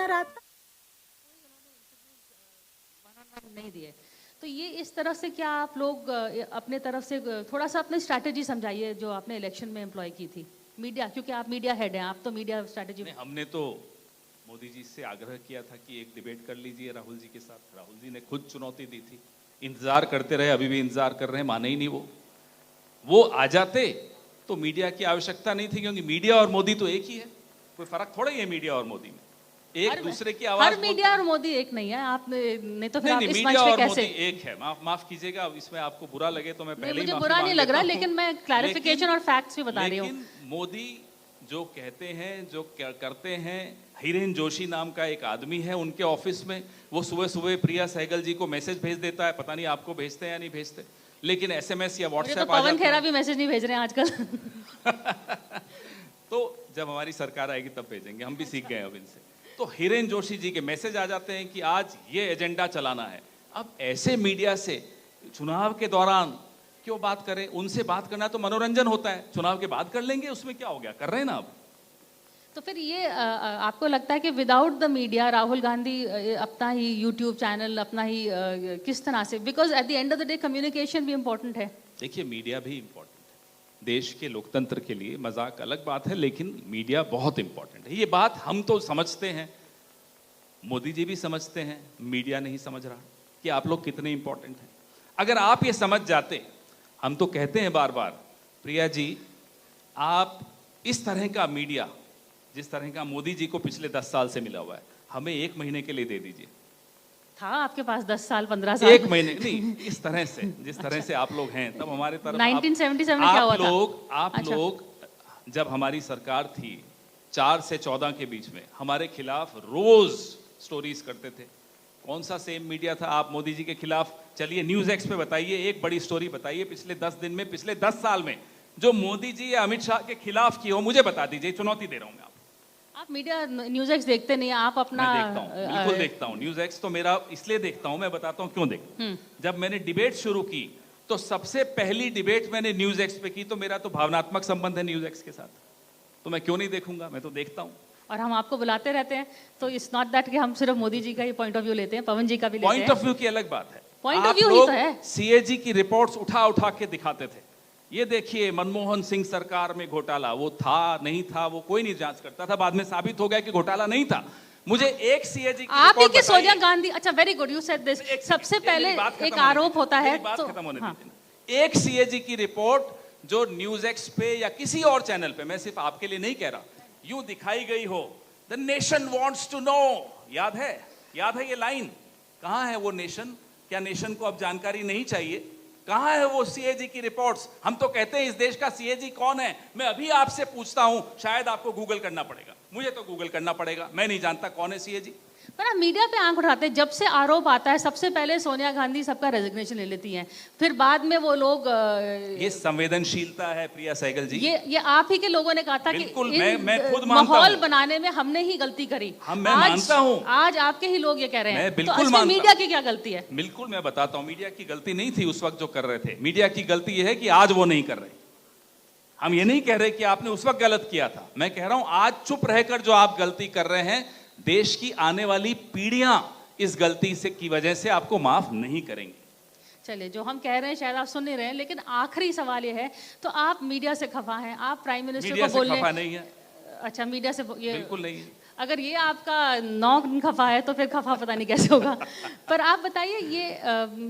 नजर आता? नहीं दिए, तो ये इस तरह से क्या आप लोग अपने तरफ से थोड़ा सा अपनी स्ट्रैटेजी समझाइए जो आपने इलेक्शन में एम्प्लॉय की थी मीडिया, क्योंकि आप मीडिया हेड हैं, आप तो मीडिया स्ट्रैटेजी। हमने तो मोदी जी से आग्रह किया था कि एक डिबेट कर लीजिए राहुल जी के साथ। राहुल जी ने खुद चुनौती दी थी, इंतजार करते रहे, अभी भी इंतजार कर रहे हैं, माने ही नहीं वो आ जाते तो मीडिया की आवश्यकता नहीं थी, क्योंकि मीडिया और मोदी तो एक ही है, कोई फर्क थोड़ा ही है मीडिया और मोदी में, एक दूसरे की आवाज। हर मीडिया और मोदी एक नहीं है, आप नहीं तो फिर आप इस मंच पे कैसे? एक है, माफ कीजिएगा, इसमें आपको बुरा लगे तो मैं पहले ही मुझे बुरा नहीं लग रहा, लेकिन मैं क्लैरिफिकेशन और फैक्ट्स भी बता रही हूँ। मोदी जो कहते हैं, जो करते हैं, हिरेन जोशी नाम का एक आदमी है उनके ऑफिस में, वो सुबह सुबह प्रिया सहगल जी को मैसेज भेज देता है, पता नहीं आपको भेजते हैं या नहीं भेजते, लेकिन एसएमएस या व्हाट्सएप। पवन खेरा भी मैसेज नहीं भेज रहे हैं आजकल। तो जब हमारी सरकार आएगी तब भेजेंगे, हम भी सीख गए अब इनसे। तो हिरेन जोशी जी के मैसेज आ जाते हैं कि आज ये एजेंडा चलाना है। अब ऐसे मीडिया से चुनाव के दौरान क्यों बात करें? उनसे बात करना तो मनोरंजन होता है, चुनाव के बाद कर लेंगे, उसमें क्या हो गया, कर रहे हैं ना अब। तो फिर ये आपको लगता है कि without the media Rahul Gandhi अपना ही यूट्यूब चैनल, अपना ही किस तरह से, because at the end of the day communication भी इम्पोर्टेंट है। देखिए मीडिया भी इम्पोर्टेंट है देश के लोकतंत्र के लिए, मजाक अलग बात है, लेकिन मीडिया बहुत इंपॉर्टेंट है। ये बात हम तो समझते हैं, मोदी जी भी समझते हैं, मीडिया नहीं समझ रहा कि आप लोग कितने इंपॉर्टेंट हैं। अगर आप ये समझ जाते, हम तो कहते हैं बार बार, प्रिया जी आप इस तरह का मीडिया जिस तरह का मोदी जी को पिछले 10 साल से मिला हुआ है, हमें 1 महीने के लिए दे दीजिए। था आपके पास 10 साल 15 साल? 1 महीने नहीं, इस तरह से जिस तरह से आप लोग हैं, तब हमारे तरफ 1977 में क्या हुआ था? आप लोग जब हमारी सरकार थी 4 से 14 के बीच में, हमारे खिलाफ रोज स्टोरीज करते थे। कौन सा सेम मीडिया था? आप मोदी जी के खिलाफ, चलिए न्यूज एक्स पे बताइए, एक बड़ी स्टोरी बताइए पिछले 10 दिन में, पिछले 10 साल में जो मोदी जी या अमित शाह के खिलाफ की हो, मुझे बता दीजिए, चुनौती दे रहा हूं मैं। आप मीडिया न्यूज एक्स देखते नहीं, आप अपना? मैं देखता हूं, बिल्कुल देखता हूं। न्यूज एक्स तो मेरा इसलिए देखता हूं, मैं बताता हूं क्यों देखता हूं। जब मैंने डिबेट शुरू की तो सबसे पहली डिबेट मैंने न्यूज एक्स पे की, तो मेरा तो भावनात्मक संबंध है न्यूज एक्स के साथ, तो मैं क्यों नहीं देखूंगा, मैं तो देखता हूं। और हम आपको बुलाते रहते हैं, तो इट्स नॉट दैट कि हम सिर्फ मोदी जी का ही पॉइंट ऑफ व्यू लेते हैं, पवन जी का भी लेते हैं। पॉइंट ऑफ व्यू की अलग बात है, पॉइंट ऑफ व्यू ही तो है। सीएजी की रिपोर्ट्स उठा उठा के दिखाते थे, ये देखिए मनमोहन सिंह सरकार में घोटाला, वो था नहीं था वो कोई नहीं जांच करता था, बाद में साबित हो गया कि घोटाला नहीं था। मुझे एक सीएजी की आप ही के सोनिया गांधी, अच्छा very good you said this, सबसे पहले एक आरोप होता है तो खत्म होने दीजिए। एक सीएजी की रिपोर्ट जो न्यूज एक्स पे या किसी और चैनल पे, मैं सिर्फ आपके लिए नहीं कह रहा, यूं दिखाई गई हो, the nation wants to know, याद है ये लाइन? कहां है वो नेशन? क्या नेशन को अब जानकारी नहीं चाहिए? कहां है वो सीएजी की रिपोर्ट्स? हम तो कहते हैं इस देश का सीएजी कौन है। मैं अभी आपसे पूछता हूं, शायद आपको गूगल करना पड़ेगा, मुझे तो गूगल करना पड़ेगा, मैं नहीं जानता कौन है सीएजी। पर आप मीडिया पे आंख उठाते हैं, जब से आरोप आता है सबसे पहले सोनिया गांधी सबका रेजिग्नेशन ले लेती हैं, फिर बाद में वो लोग ये संवेदनशीलता है प्रिया सहगल जी। ये आप ही के लोगों ने कहा था कि मैं खुद मानता हूं, माहौल बनाने में हमने ही गलती करी। मैं मानता हूं, आज आपके ही लोग ये कह रहे हैं, मैं बिल्कुल तो मीडिया की क्या गलती है? बिल्कुल मैं बताता हूं, मीडिया की गलती नहीं थी उस वक्त जो कर रहे थे, मीडिया की गलती यह है कि आज वो नहीं कर रहे। हम ये नहीं कह रहे कि आपने उस वक्त गलत किया था, मैं कह रहा हूं आज चुप रहकर जो आप गलती कर रहे हैं, देश की आने वाली पीढ़ियां इस गलती से की वजह से आपको माफ नहीं करेंगे। चलिए, जो हम कह रहे हैं शायद आप सुन नहीं रहे हैं, लेकिन आखिरी सवाल ये है, तो आप मीडिया से खफा हैं, आप प्राइम मिनिस्टर को बोलने? खफा नहीं है। अच्छा, मीडिया से ये बिल्कुल नहीं है। अगर ये आपका नौक खफा है तो फिर खफा पता नहीं कैसे होगा। पर आप बताइए, ये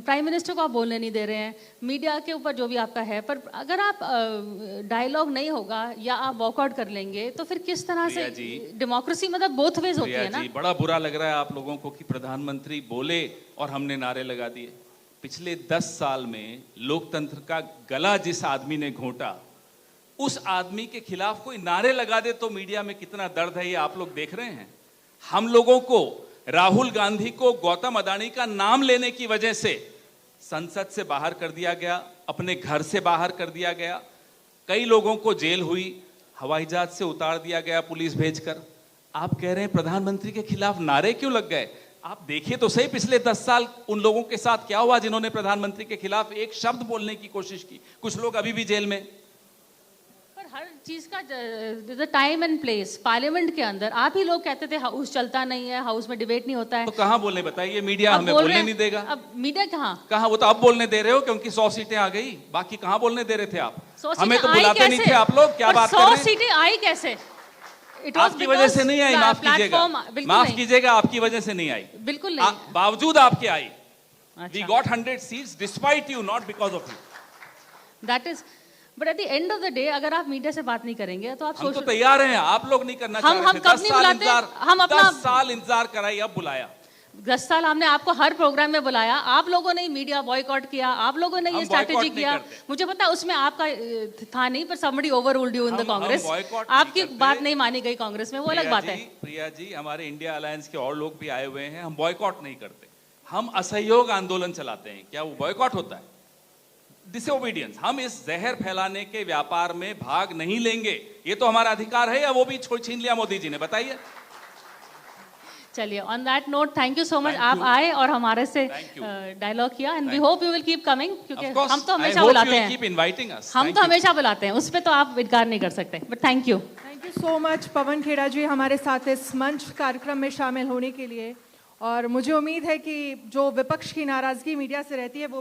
प्राइम मिनिस्टर को आप बोलने नहीं दे रहे हैं, मीडिया के ऊपर जो भी आपका है, पर अगर आप डायलॉग नहीं होगा या आप वॉकआउट कर लेंगे तो फिर किस तरह से डेमोक्रेसी, मतलब बोथ वेज होती है ना? बड़ा बुरा लग रहा है आप लोगों को कि प्रधानमंत्री बोले और हमने नारे लगा दिए। पिछले 10 साल में लोकतंत्र का गला जिस आदमी ने घोंटा, उस आदमी के खिलाफ कोई नारे लगा दे तो मीडिया में कितना दर्द है, ये आप लोग देख रहे हैं। हम लोगों को, राहुल गांधी को गौतम अडानी का नाम लेने की वजह से संसद से बाहर कर दिया गया, अपने घर से बाहर कर दिया गया, कई लोगों को जेल हुई, हवाई जहाज से उतार दिया गया पुलिस भेजकर। आप कह रहे हैं प्रधानमंत्री के खिलाफ नारे क्यों लग गए? आप देखिए तो सही पिछले 10 साल उन लोगों के साथ क्या हुआ जिन्होंने प्रधानमंत्री के खिलाफ एक शब्द बोलने की कोशिश की। कुछ लोग अभी भी जेल में। हर चीज का टाइम एंड प्लेस। पार्लियामेंट के अंदर आप ही लोग कहते थे हाउस चलता नहीं है, हाउस में डिबेट नहीं होता है। तो कहाँ बोलने बताइए, मीडिया अब हमें बोल बोलने रहे नहीं हैं, देगा। अब मीडिया कहाँ वो तो अब बोलने दे रहे हो क्योंकि 100 सीटें आ गई, बाकी कहाँ बोलने दे रहे थे आप? 100 हमें तो सीटें आई बुलाते नहीं कैसे? थे आप लोग, क्या पर बात कर 100 रहे हैं? सीटें आई कैसे? It was आपकी वजह से because नहीं आई, माफ कीजिएगा, platform- बिल्कुल माफ नहीं। कीजिएगा, आपकी वजह से नहीं आई, बिल्कुल नहीं। बावजूद आपके आई। We अच्छा। got 100 seats despite you, not because of you. That is, but at the end of the day, अगर आप मीडिया से बात नहीं करेंगे तो आप हम तो सोशल तैयार हैं, आप लोग नहीं करना हम- चाह रहे हम थे। कब 10 नहीं साल बुलाते? इंतजार, हम अपना- 10 साल इंतजार कराई, अब बुलाया। 10 साल हमने आपको हर प्रोग्राम में बुलाया, आप लोगों ने मीडिया बॉयकॉट किया, आप लोगों ने ये हम स्ट्रैटेजी boycott नहीं किया। करते। मुझे पता है उसमें आपका था नहीं, पर somebody overruled you in the हम Congress। boycott नहीं आपकी करते। बात नहीं मानी गई कांग्रेस में, वो अलग बात है। प्रिया जी, हमारे इंडिया अलायंस के और लोग भी आए हुए हैं, हम बॉयकॉट नहीं करते, हम असहयोग आंदोलन चलाते हैं। क्या वो बॉयकॉट होता है? डिसओबीडियंस। हम इस जहर फैलाने के व्यापार में भाग नहीं लेंगे, ये तो हमारा अधिकार है, या वो भी छीन लिया मोदी जी ने? बताइए। चलिए, on that note, thank you so much, Thank आप you. आए और हमारे से Thank you. डायलॉग किया, and we Thank hope you will keep coming, क्योंकि Of course, हम तो I हमेशा hope बुलाते you will हैं, keep inviting us. हम Thank तो you. हमेशा बुलाते हैं, उस पर तो आप इनकार नहीं कर सकते। But thank you. Thank you so much Pawan Khera ji हमारे साथ इस मंच कार्यक्रम में शामिल होने के लिए। और मुझे उम्मीद है कि जो विपक्ष की नाराजगी मीडिया से रहती है वो